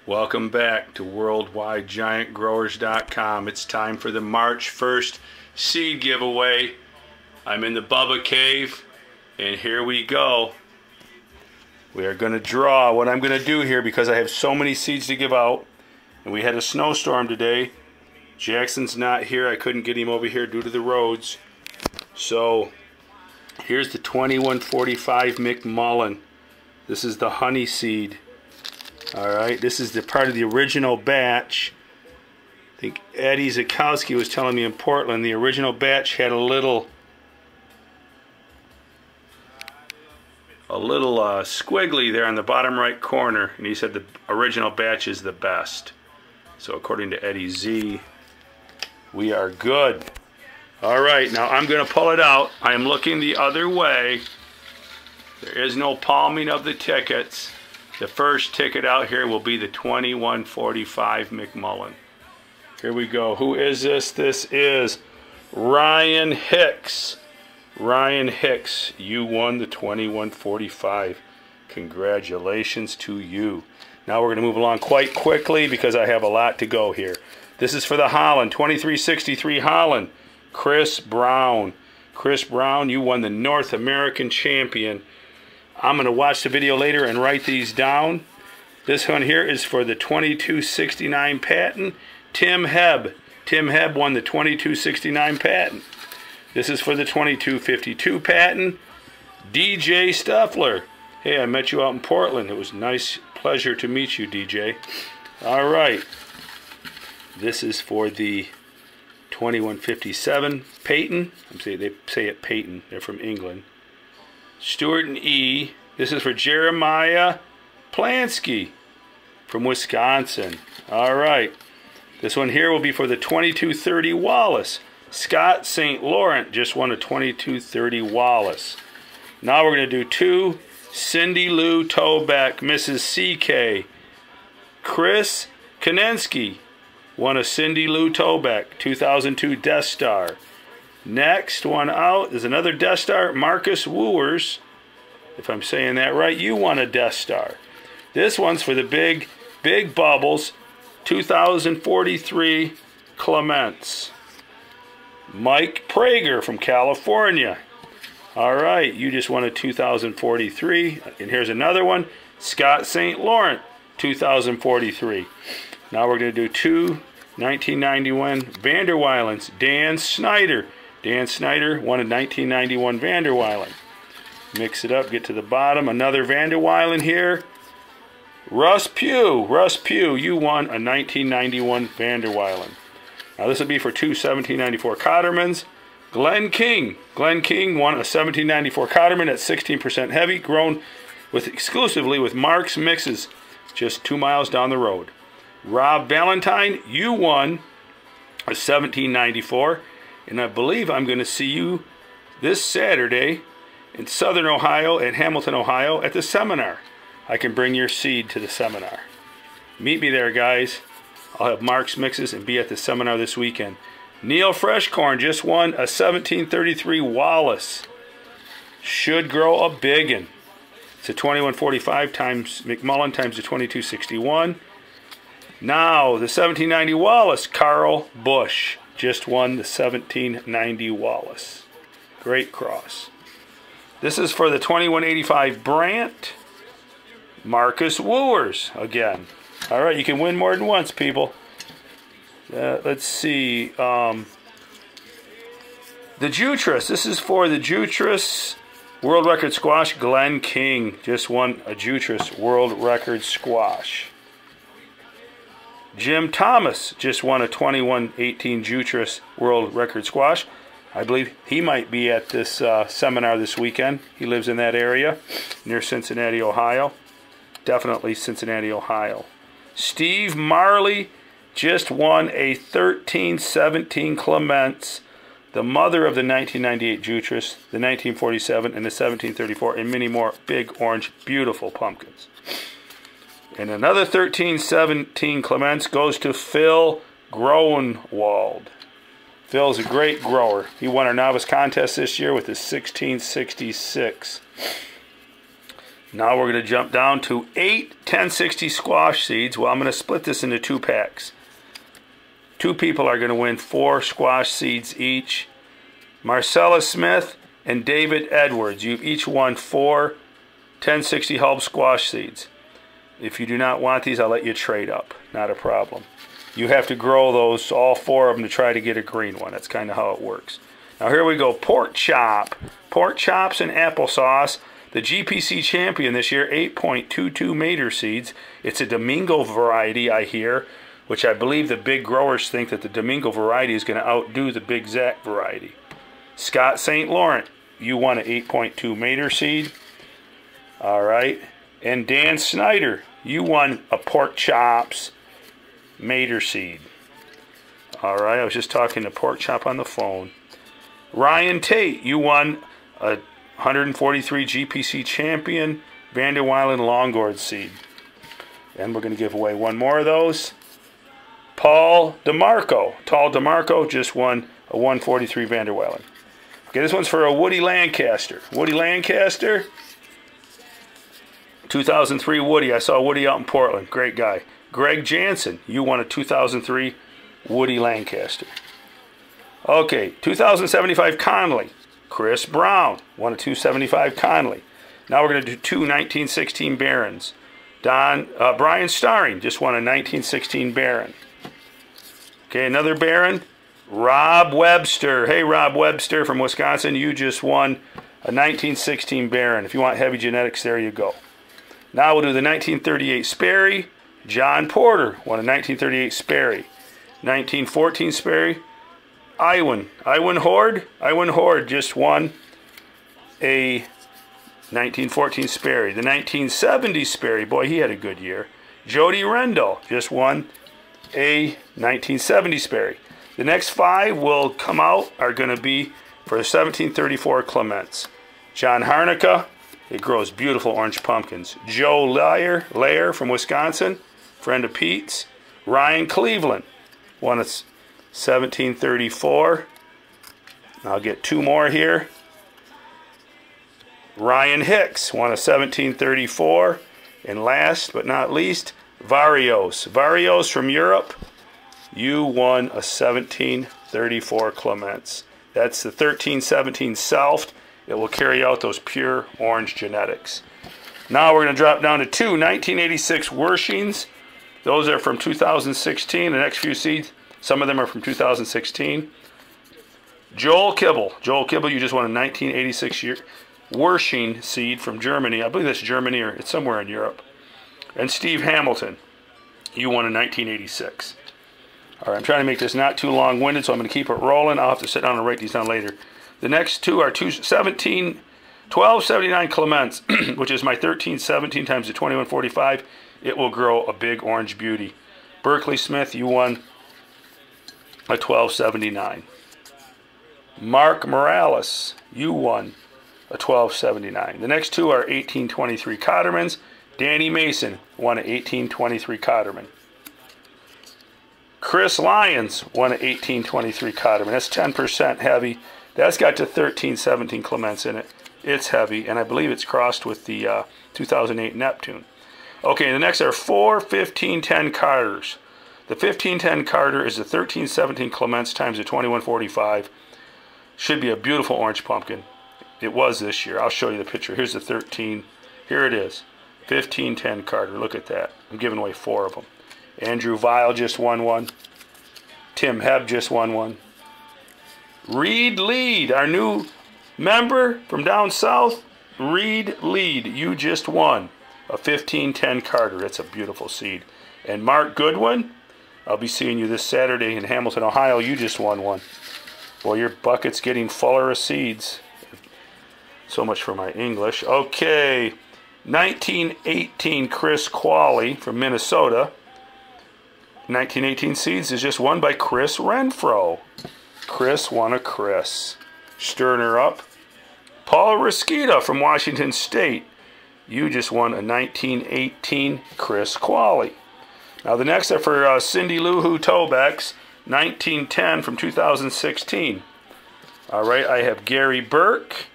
Welcome back to WorldwideGiantGrowers.com. It's time for the March 1st seed giveaway. I'm in the Bubba Cave, and here we go. We are going to draw. What I'm going to do here, because I have so many seeds to give out, and we had a snowstorm today. Jackson's not here. I couldn't get him over here due to the roads. So here's the 2145 McMullen. This is the honey seed. Alright, this is the part of the original batch. I think Eddie Zakowski was telling me in Portland the original batch had a little squiggly there on the bottom right corner, and he said the original batch is the best. So according to Eddie Z, we are good. Alright, now I'm going to pull it out. I am looking the other way. There is no palming of the tickets. The first ticket out here will be the 2145 McMullen. Here we go. Who is this? This is Ryan Hicks. Ryan Hicks, you won the 2145. Congratulations to you. Now we're going to move along quite quickly because I have a lot to go here. This is for the Holland, 2363 Holland. Chris Brown. Chris Brown, you won the North American champion. I'm going to watch the video later and write these down. This one here is for the 2269 patent. Tim Hebb. Tim Hebb won the 2269 patent. This is for the 2252 patent. DJ Stuffler. Hey, I met you out in Portland. It was a nice pleasure to meet you, DJ. All right. This is for the 2157 Peyton. They say it Peyton. They're from England. Stuart and E. This is for Jeremiah Plansky from Wisconsin. All right. This one here will be for the 2230 Wallace. Scott St. Laurent just won a 2230 Wallace. Now we're going to do two Cindy Lou Tobeck, Mrs. CK. Chris Kanensky won a Cindy Lou Tobeck 2002 Death Star. Next one out is another Death Star, Marcus Wooers. If I'm saying that right, you won a Death Star. This one's for the big bubbles, 2043 Clements. Mike Prager from California. All right, you just won a 2043. And here's another one, Scott St. Laurent, 2043. Now we're going to do two 1991 Vanderweilens. Dan Snyder. Dan Snyder won a 1991 Vanderweilen. Mix it up, get to the bottom. Another Vanderweilen here. Russ Pugh. Russ Pugh, you won a 1991 Vanderweilen. Now this will be for two 1794 Cottermans. Glenn King. Glenn King won a 1794 Cotterman at 16% heavy, grown exclusively with Mark's Mixes, just 2 miles down the road. Rob Valentine, you won a 1794. And I believe I'm going to see you this Saturday in Southern Ohio and Hamilton, Ohio at the seminar. I can bring your seed to the seminar. Meet me there, guys. I'll have Mark's Mixes and be at the seminar this weekend. Neil Freshcorn just won a 1733 Wallace. Should grow a biggin. It's a 2145 times McMullen times the 2261. Now, the 1790 Wallace, Carl Bush. Just won the 1790 Wallace. Great cross. This is for the 2185 Brant. Marcus Wooers again. All right, you can win more than once, people. Let's see. The Jutras. This is for the Jutras World Record Squash. Glenn King just won a Jutras World Record Squash. Jim Thomas just won a 2118 Jutras World Record Squash. I believe he might be at this seminar this weekend. He lives in that area near Cincinnati, Ohio. Definitely Cincinnati, Ohio. Steve Marley just won a 1317 Clements, the mother of the 1998 Jutras, the 1947, and the 1734, and many more big orange, beautiful pumpkins. And another 1317 Clements goes to Phil Groenwald. Phil's a great grower. He won our novice contest this year with his 1666. Now we're going to jump down to 8 1060 squash seeds. Well, I'm going to split this into 2 packs. 2 people are going to win 4 squash seeds each. Marcella Smith and David Edwards. You've each won 4 1060 bulb squash seeds. If you do not want these, I'll let you trade up. Not a problem. You have to grow those, all 4 of them, to try to get a green one. That's kind of how it works. Now here we go. Pork chop. Pork chops and applesauce. The GPC champion this year, 8.22 Mater seeds. It's a Domingo variety, I hear, which I believe the big growers think that the Domingo variety is going to outdo the Big Zac variety. Scott St. Laurent, you won an 8.2 Mater seed. All right. And Dan Snyder, you won a pork chops Mater seed. All right, I was just talking to Pork Chop on the phone. Ryan Tate, you won a 143 GPC champion Van der Weilen Longoord seed. And we're going to give away 1 more of those. Paul DeMarco. Tall DeMarco just won a 143 Van der Weilen. Okay, this one's for a Woody Lancaster. Woody Lancaster, 2003 Woody. I saw Woody out in Portland. Great guy. Greg Jansen, you won a 2003 Woody Lancaster. Okay, 2075 Conley. Chris Brown won a 275 Conley. Now we're going to do 2 1916 Barons. Brian Starring just won a 1916 Baron. Okay, another Baron. Rob Webster. Hey, Rob Webster from Wisconsin, you just won a 1916 Baron. If you want heavy genetics, there you go. Now we'll do the 1938 Sperry. John Porter won a 1938 Sperry. 1914 Sperry. Iwan Horde just won a 1914 Sperry. The 1970 Sperry, boy, he had a good year. Jody Rendell just won a 1970 Sperry. The next 5 will come out are going to be for the 1734 Clements. John Harnica, it grows beautiful orange pumpkins. Joe Lair from Wisconsin, friend of Pete's. Ryan Cleveland won a 1734. I'll get 2 more here. Ryan Hicks won a 1734. And last but not least, Varios. Varios from Europe, you won a 1734 Clements. That's the 1317 Self. It will carry out those pure orange genetics. Now we're going to drop down to 2 1986 Wershings. Those are from 2016. The next few seeds, some of them are from 2016. Joel Kibble. Joel Kibble, you just won a 1986 Wershing seed from Germany. I believe that's Germany or it's somewhere in Europe. And Steve Hamilton, you won a 1986. All right, I'm trying to make this not too long-winded, so I'm going to keep it rolling. I'll have to sit down and write these down later. The next 2 are 1279 Clements, which is my 1317 times the 2145. It will grow a big orange beauty. Berkeley Smith, you won a 1279. Mark Morales, you won a 1279. The next 2 are 1823 Cottermans. Danny Mason won an 1823 Cotterman. Chris Lyons won an 1823 Cotterman. That's 10% heavy. That's got to 1317 Clements in it. It's heavy, and I believe it's crossed with the 2008 Neptune. Okay, the next are 4 1510 Carters. The 1510 Carter is the 1317 Clements times the 2145. Should be a beautiful orange pumpkin. It was this year. I'll show you the picture. Here's the 13. Here it is. 1510 Carter. Look at that. I'm giving away 4 of them. Andrew Vile just won one. Tim Hebb just won one. Reed Lead, our new member from down south. Reed Lead, you just won a 1510 Carter. That's a beautiful seed. And Mark Goodwin, I'll be seeing you this Saturday in Hamilton, Ohio. You just won one. Boy, your bucket's getting fuller of seeds. So much for my English. Okay, 1918 Chris Qualley from Minnesota. 1918 seeds is just won by Chris Renfro. Chris won a Chris. Stirring her up. Paul Rasquita from Washington State. You just won a 1918 Chris Qualley. Now the next are for Cindy Lou Who Tobex, 1910 from 2016. All right, I have Gary Burke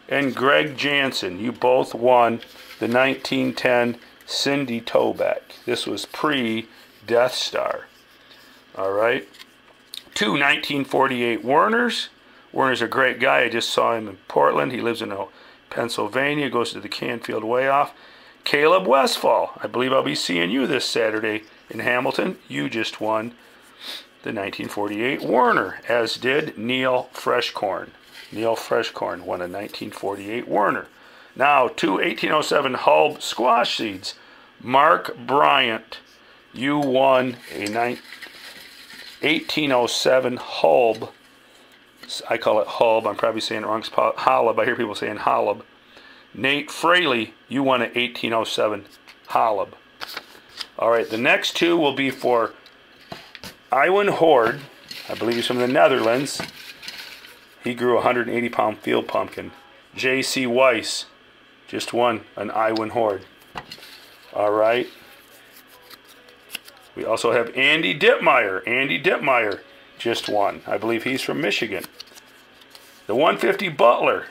and Greg Jansen. You both won the 1910 Cindy Toback. This was pre-Death Star. All right. 2 1948 Werners. Werner's a great guy. I just saw him in Portland. He lives in Pennsylvania. Goes to the Canfield Way Off. Caleb Westfall. I believe I'll be seeing you this Saturday in Hamilton. You just won the 1948 Werner, as did Neil Freshcorn. Neil Freshcorn won a 1948 Werner. Now, 2 1807 Hulb squash seeds. Mark Bryant, you won a 1807 Hulb. I call it Hulb. I'm probably saying it wrong. It's Holub. I hear people saying Holub. Nate Fraley, you won an 1807 Holub. All right, the next two will be for Iwan Horde. I believe he's from the Netherlands. He grew a 180-pound field pumpkin. J.C. Weiss just won an Iwan Horde. All right. We also have Andy Dittmeyer. Andy Dittmeyer just won. I believe he's from Michigan. The 150 Butler.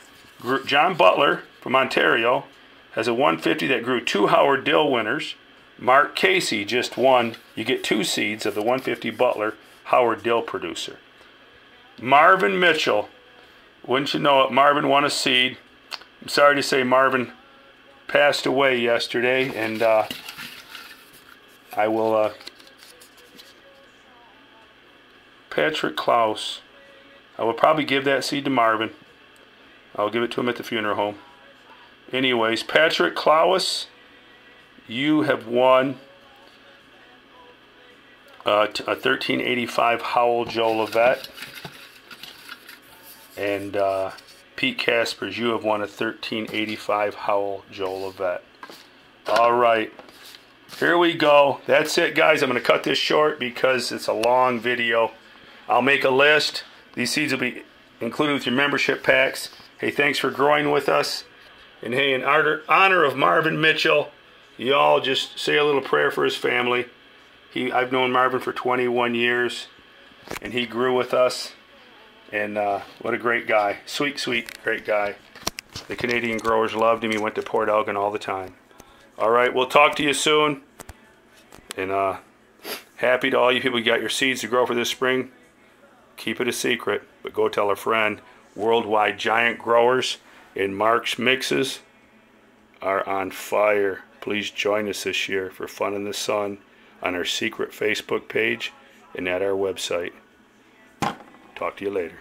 John Butler from Ontario has a 150 that grew 2 Howard Dill winners. Mark Casey just won. You get 2 seeds of the 150 Butler Howard Dill producer. Marvin Mitchell. Wouldn't you know it, Marvin won a seed. I'm sorry to say Marvin passed away yesterday, and I will... Patrick Klaus. I will probably give that seed to Marvin. I'll give it to him at the funeral home. Anyways, Patrick Klaus, you have won a 1385 Howell Joe Levette. And Pete Caspers, you have won a 1385 Howell Joe Levette. All right. Here we go. That's it, guys. I'm going to cut this short because it's a long video. I'll make a list. These seeds will be included with your membership packs. Hey, thanks for growing with us. And hey, in honor of Marvin Mitchell, y'all just say a little prayer for his family. I've known Marvin for 21 years, and he grew with us. And what a great guy. Sweet, sweet, great guy. The Canadian growers loved him. He went to Port Elgin all the time. All right, we'll talk to you soon. And happy to all you people who got your seeds to grow for this spring. Keep it a secret, but go tell a friend. Worldwide Giant Growers and Mark's Mixes are on fire. Please join us this year for Fun in the Sun on our secret Facebook page and at our website. Talk to you later.